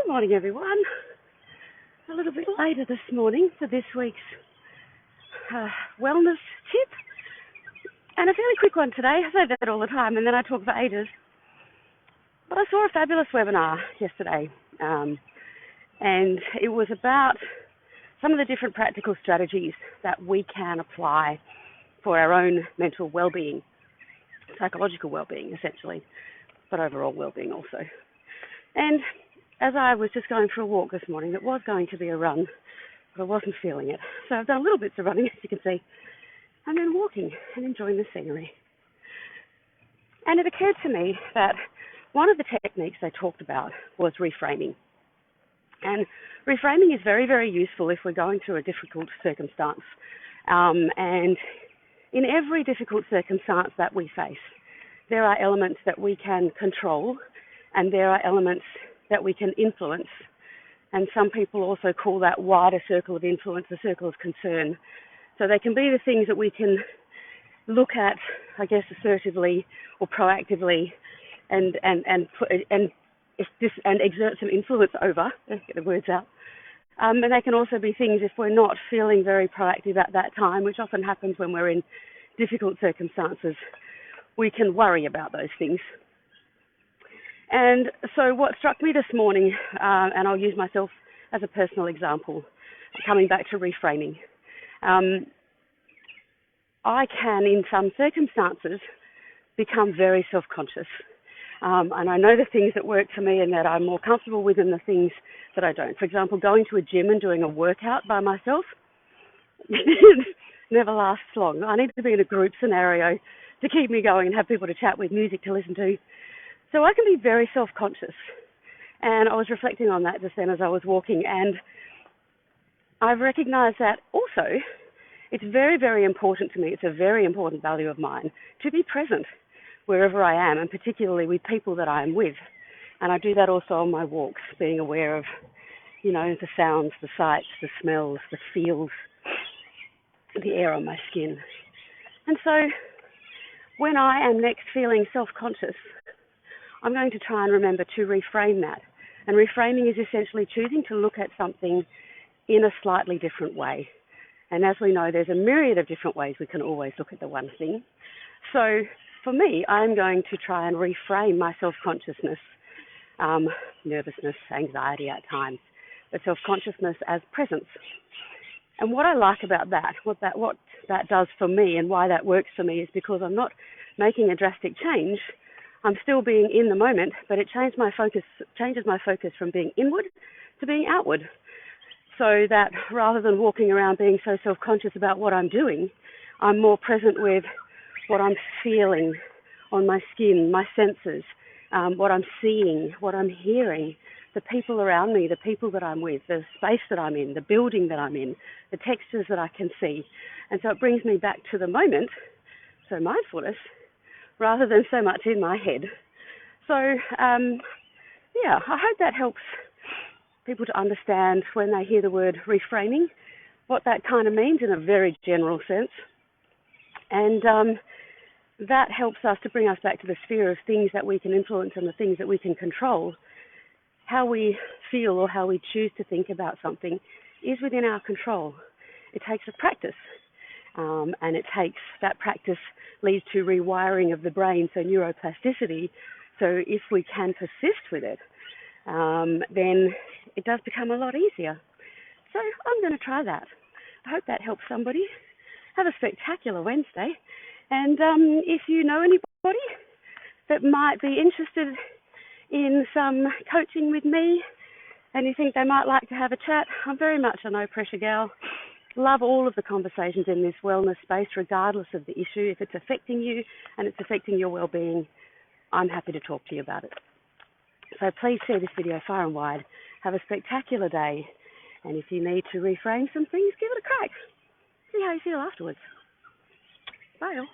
Morning, everyone. A little bit later this morning for this week's wellness tip, and a fairly quick one today. I say that all the time, and then I talk for ages. But I saw a fabulous webinar yesterday, and it was about some of the different practical strategies that we can apply for our own mental well-being, psychological well-being, essentially, but overall well-being also. And as I was just going for a walk this morning, it was going to be a run, but I wasn't feeling it. So I've done little bits of running, as you can see, and then walking and enjoying the scenery. And it occurred to me that one of the techniques they talked about was reframing. And reframing is very, very useful if we're going through a difficult circumstance. And in every difficult circumstance that we face, there are elements that we can control, and there are elements that we can influence. And some people also call that wider circle of influence a circle of concern. So they can be the things that we can look at, I guess, assertively or proactively and exert some influence over. Let's get the words out. And they can also be things if we're not feeling very proactive at that time, which often happens when we're in difficult circumstances. We can worry about those things. And so what struck me this morning, and I'll use myself as a personal example, coming back to reframing, I can, in some circumstances, become very self-conscious. And I know the things that work for me and that I'm more comfortable with and the things that I don't. For example, going to a gym and doing a workout by myself never lasts long. I need to be in a group scenario to keep me going and have people to chat with, music to listen to. So I can be very self-conscious. And I was reflecting on that just then as I was walking, and I've recognized that also it's very, very important to me, it's a very important value of mine, to be present wherever I am, and particularly with people that I am with. And I do that also on my walks, being aware of, the sounds, the sights, the smells, the feels, the air on my skin. And so when I am next feeling self-conscious, I'm going to try and remember to reframe that. And reframing is essentially choosing to look at something in a slightly different way. And as we know, there's a myriad of different ways we can always look at the one thing. So for me, I'm going to try and reframe my self-consciousness, nervousness, anxiety at times, but self-consciousness as presence. And what I like about that, what that does for me and why that works for me is because I'm not making a drastic change. I'm still being in the moment, but it changes my focus from being inward to being outward. So that rather than walking around being so self-conscious about what I'm doing, I'm more present with what I'm feeling on my skin, my senses, what I'm seeing, what I'm hearing, the people around me, the people that I'm with, the space that I'm in, the building that I'm in, the textures that I can see. And so it brings me back to the moment, so mindfulness, rather than so much in my head. So, I hope that helps people to understand when they hear the word reframing, what that kind of means in a very general sense. And that helps us to bring us back to the sphere of things that we can influence and the things that we can control. How we feel or how we choose to think about something is within our control. It takes a practice. And that practice leads to rewiring of the brain, so neuroplasticity. So if we can persist with it, then it does become a lot easier. So I'm going to try that. I hope that helps somebody. Have a spectacular Wednesday. And if you know anybody that might be interested in some coaching with me and you think they might like to have a chat, I'm very much a no-pressure gal. Love all of the conversations in this wellness space, regardless of the issue. If it's affecting you and it's affecting your well-being, I'm happy to talk to you about it. So please share this video far and wide. Have a spectacular day. And if you need to reframe some things, give it a crack. See how you feel afterwards. Bye all.